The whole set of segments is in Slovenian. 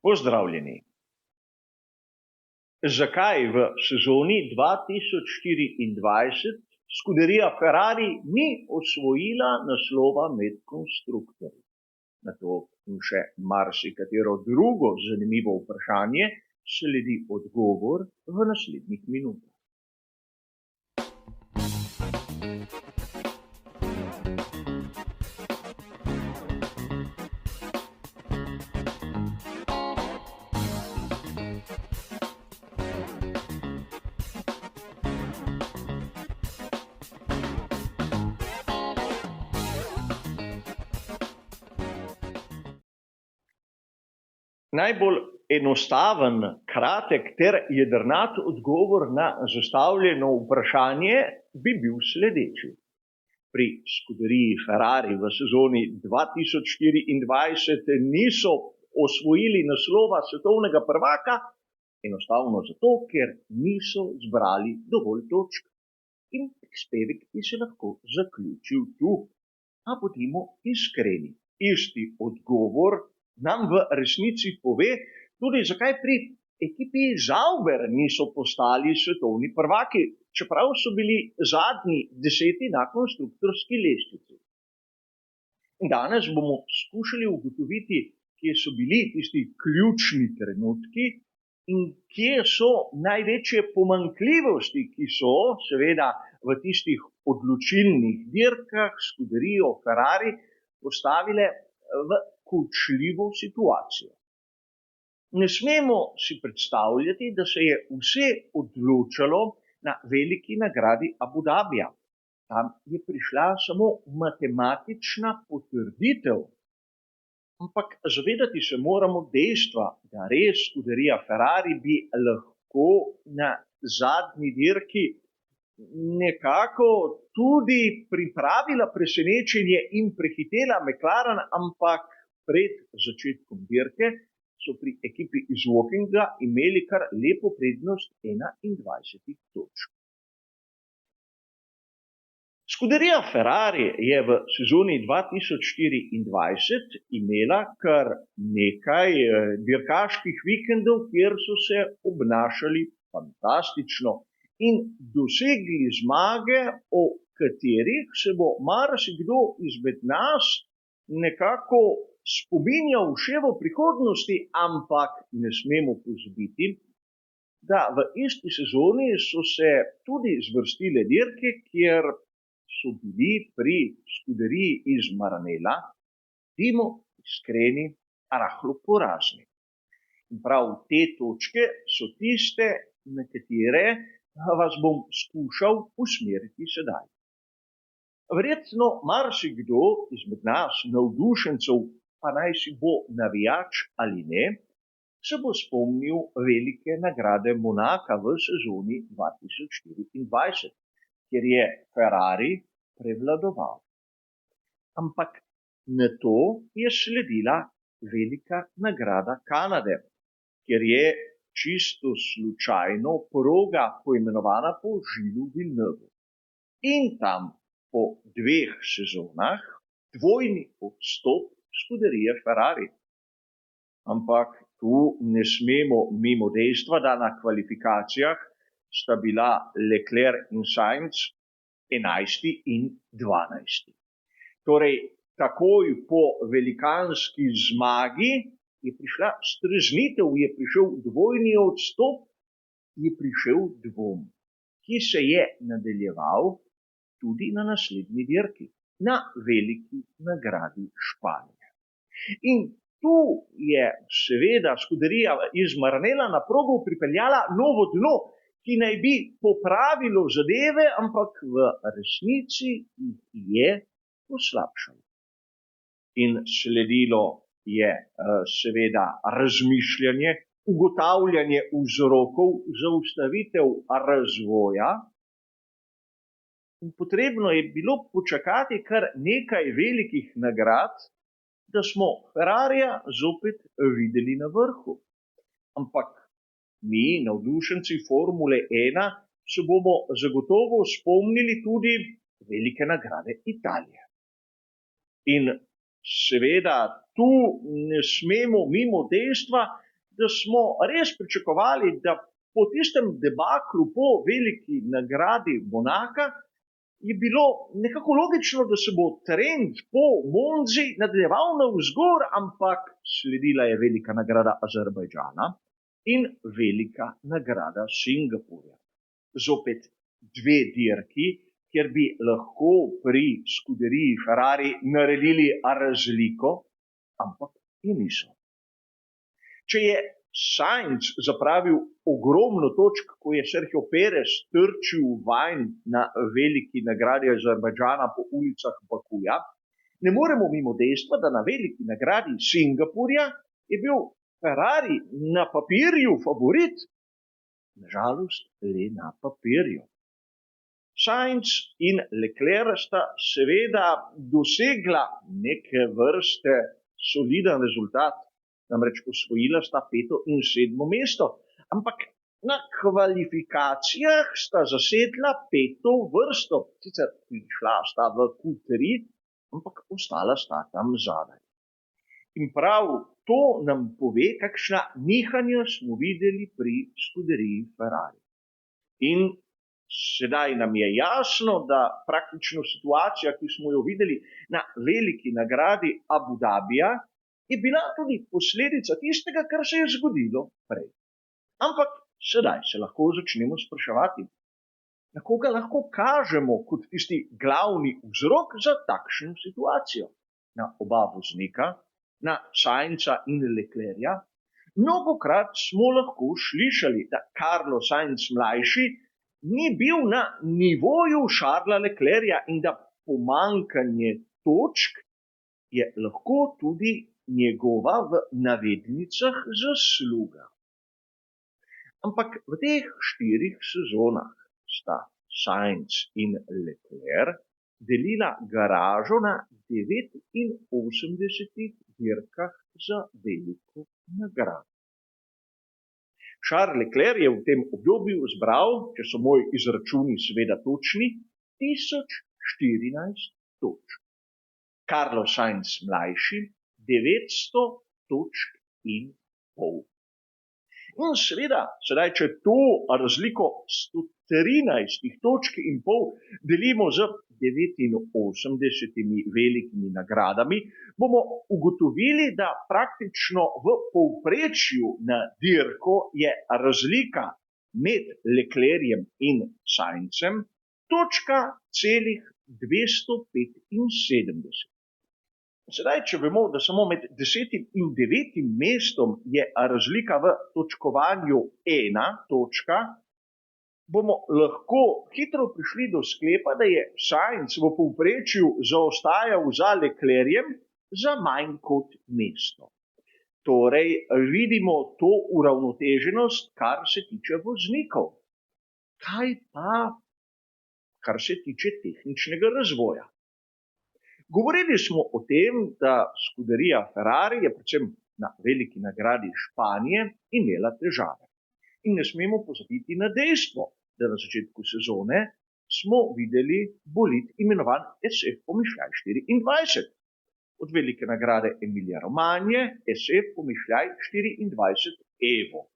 Pozdravljeni. Zakaj v sezoni 2024 Scuderia Ferrari ni osvojila naslova med konstruktorji? Na to in še marsikatero drugo zanimivo vprašanje sledi odgovor v naslednjih minutah. Najbolj enostaven, kratek ter jedrnat odgovor na zastavljeno vprašanje bi bil sledeči. Pri Scuderii Ferrari v sezoni 2024 niso osvojili naslova svetovnega prvaka, enostavno zato, ker niso zbrali dovolj točk. In prispevek bi se lahko zaključil tu. A bodimo iskreni. Isti odgovor nam v resnici pove tudi, zakaj pri ekipi Sauber niso postali svetovni prvaki, čeprav so bili zadnji 10. na konstruktorski lestvici. Danes bomo skušali ugotoviti, kje so bili tisti ključni trenutki in kje so največje pomanjkljivosti, ki so seveda v tistih odločilnih dirkah Scuderijo Ferrari postavile v kočljivo situacijo. Ne smemo si predstavljati, da se je vse odločalo na veliki nagradi Abu Dhabija. Tam je prišla samo matematična potrditev. Ampak zavedati se moramo dejstva, da res Scuderia Ferrari bi lahko na zadnji dirki nekako tudi pripravila presenečenje in prehitela McLaren, ampak pred začetkom dirke so pri ekipi iz Wokinga imeli kar lepo prednost 21 točk. Scuderia Ferrari je v sezoni 2024 imela kar nekaj dirkaških vikendov, kjer so se obnašali fantastično in dosegli zmage, o katerih se bo marsikdo izmed nas nekako spominjal še v prihodnosti, ampak ne smemo pozabiti, da v isti sezoni so se tudi zvrstile dirke, kjer so bili pri Scuderiji iz Maranella, bodimo iskreni, rahlo porazni. In prav te točke so tiste, na katere vas bom skušal usmeriti sedaj. Verjetno marsikdo izmed nas, navdušencev, pa naj si bo navijač ali ne, se bo spomnil velike nagrade Monaka v sezoni 2024, kjer je Ferrari prevladoval. Ampak na to je sledila velika nagrada Kanade, kjer je čisto slučajno proga poimenovana po Gillesu Villeneuvu. In tam po 2 sezonah dvojni odstop Scuderije Ferrari. Ampak tu ne smemo mimo dejstva, da na kvalifikacijah sta bila Leclerc in Sainz 11. in 12. Torej, takoj po velikanski zmagi je prišla streznitev, je prišel dvojni odstop, je prišel dvom, ki se je nadaljeval tudi na naslednji dirki, na veliki nagradi Španije. In tu je seveda Scuderija iz Maranella na progo pripeljala novo dno, ki naj bi popravilo zadeve, ampak v resnici jih je poslabšalo. In sledilo je seveda razmišljanje, ugotavljanje vzrokov, zaustavitev razvoja. In potrebno je bilo počakati kar nekaj velikih nagrad, da smo Ferrarija zopet videli na vrhu. Ampak mi, navdušenci Formule 1, se bomo zagotovo spomnili tudi velike nagrade Italije. In seveda tu ne smemo mimo dejstva, da smo res pričakovali, da po tistem debaklu, po veliki nagradi Monaka, je bilo nekako logično, da se bo trend po Monzi nadaljeval navzgor, ampak sledila je velika nagrada Azerbajdžana in velika nagrada Singapurja. Zopet dve dirki, kjer bi lahko pri skuderiji Ferrari naredili razliko, ampak je niso. Če je Sainz zapravil ogromno točk, ko je Sergio Perez trčil vanj na veliki nagradi Azerbajdžana po ulicah Bakuja, ne moremo mimo dejstva, da na veliki nagradi Singapurja je bil Ferrari na papirju favorit, nažalost le na papirju. Sainz in Leclerc sta seveda dosegla neke vrste soliden rezultat, namreč osvojila sta 5. in 7. mesto, ampak na kvalifikacijah sta zasedla 5. vrsto, sicer prišla sta v Q3, ampak ostala sta tam zadaj. In prav to nam pove, kakšna nihanja smo videli pri skuderiji Ferrari. In sedaj nam je jasno, da praktično situacija, ki smo jo videli na veliki nagradi Abu Dhabija, je bila tudi posledica tistega, kar se je zgodilo prej. Ampak sedaj se lahko začnemo spraševati, na koga lahko kažemo kot tisti glavni vzrok za takšno situacijo. Na oba voznika, na Sainza in Leclerca. Mnogokrat smo lahko slišali, da Carlos Sainz mlajši ni bil na nivoju Charlesa Leclerca in da pomanjkanje točk je lahko tudi njegova v navednicah zasluga. Ampak v teh 4 sezonah sta Sainz in Leclerc delila garažo na 89 dirkah za veliko nagrado. Charles Leclerc je v tem obdobju zbral, če so moji izračuni seveda točni, 1014 točk. Carlos Sainz mlajši 900 točk in pol. In seveda, sedaj, če to razliko 113 točk in pol delimo z 89 velikimi nagradami, bomo ugotovili, da praktično v povprečju na dirko je razlika med Leclercem in Sainzem točka celih 275. Sedaj, če vemo, da samo med 10. in 9. mestom je razlika v točkovanju 1 točka, bomo lahko hitro prišli do sklepa, da je Sainz v povprečju zaostajal za Leclercem za manj kot mesto. Torej, vidimo to uravnoteženost, kar se tiče voznikov. Kaj pa, kar se tiče tehničnega razvoja? Govorili smo o tem, da skuderija Ferrari je predvsem na veliki nagradi Španije imela težave. In ne smemo pozabiti na dejstvo, da na začetku sezone smo videli bolid imenovan SF Pomišljaj 24. Od velike nagrade Emilia Romagna SF Pomišljaj 24 Evo,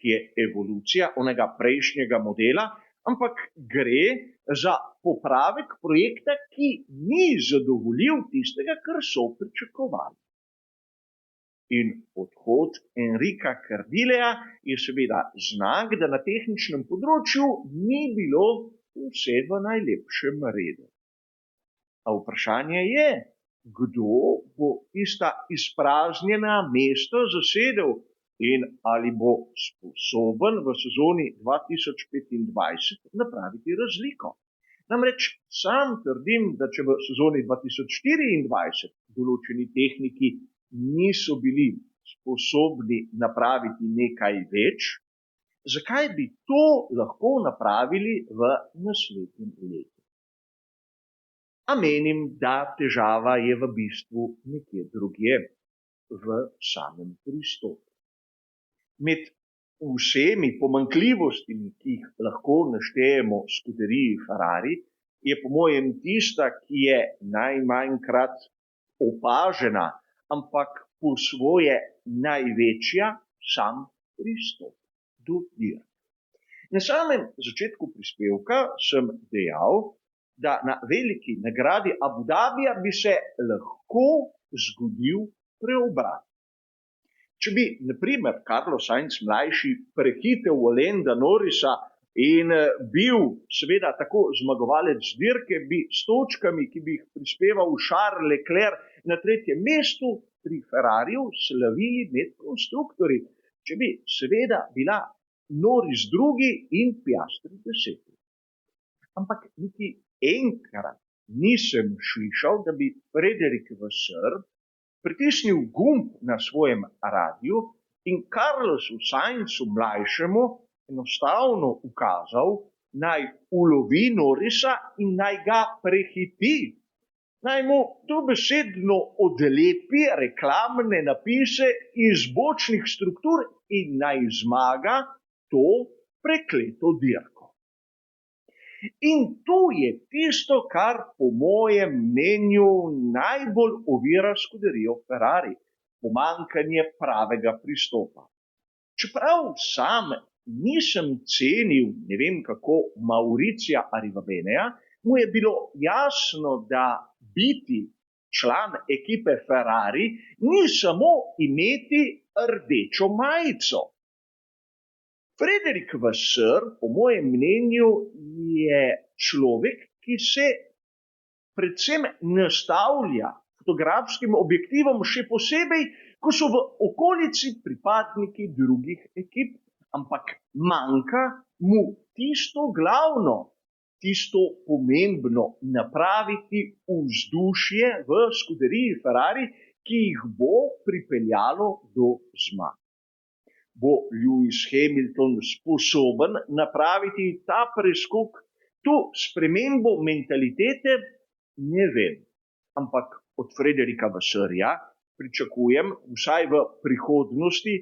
ki je evolucija onega prejšnjega modela, ampak gre za popravek projekta, ki ni zadovoljil tistega, kar so pričakovali. In odhod Enrika Cardileja je seveda znak, da na tehničnem področju ni bilo vse v najlepšem redu. A vprašanje je, kdo bo tista izpraznjena mesta zasedel in ali bo sposoben v sezoni 2025 napraviti razliko. Namreč sam trdim, da če v sezoni 2024 določeni tehniki niso bili sposobni napraviti nekaj več, zakaj bi to lahko napravili v naslednjem letu? A menim, da težava je v bistvu nekje drugje, v samem pristopu. Med vsemi pomanjkljivostmi, ki jih lahko naštejemo skuderiji Ferrari, je po mojem tista, ki je najmanjkrat opažena, ampak po svoje največja sam pristop do dirk. Na samem začetku prispevka sem dejal, da na veliki nagradi Abu Dabija bi se lahko zgodil preobrat. Če bi, na primer, Carlos Sainz mlajši prehitel Landa Norrisa in bil seveda tako zmagovalec dirke, bi s točkami, ki bi jih prispeval Charles Leclerc na 3. mestu, pri Ferrariju slavili med konstruktorji, če bi seveda bila Norris 2. in Piastri 10. Ampak niti enkrat nisem slišal, da bi Frederik Vasseur pritisnil gumb na svojem radiju in Carlosu Sainzu mlajšemu enostavno ukazal, naj ulovi Norrisa in naj ga prehiti. Naj mu dobesedno odlepi reklamne napise iz bočnih struktur in naj zmaga to prekleto dirko. In to je tisto, kar po mojem mnenju najbolj ovira skuderijo Ferrari, pomanjkanje pravega pristopa. Čeprav sam nisem cenil, ne vem kako, Mauricija Arrivabeneja, mu je bilo jasno, da biti član ekipe Ferrari ni samo imeti rdečo majico. Frederik Vasseur, po mojem mnenju, je človek, ki se predvsem nastavlja fotografskim objektivom, še posebej, ko so v okolici pripadniki drugih ekip, ampak manjka mu tisto glavno, tisto pomembno, napraviti vzdušje v skuderiji Ferrari, ki jih bo pripeljalo do zmag. Bo Lewis Hamilton sposoben napraviti ta preskok, to spremembo mentalitete, ne vem. Ampak od Frederika Vasseurja pričakujem vsaj v prihodnosti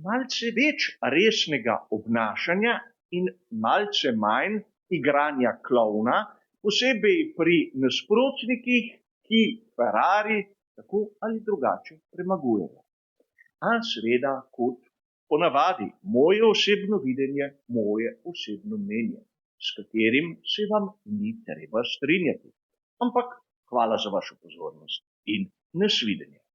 malce več resnega obnašanja in malce manj igranja klovna, posebej pri nasprotnikih, ki Ferrari tako ali drugače premagujejo. A seveda kot ponavadi moje osebno videnje, moje osebno mnenje, s katerim se vam ni treba strinjati. Ampak hvala za vašo pozornost in nasvidenje.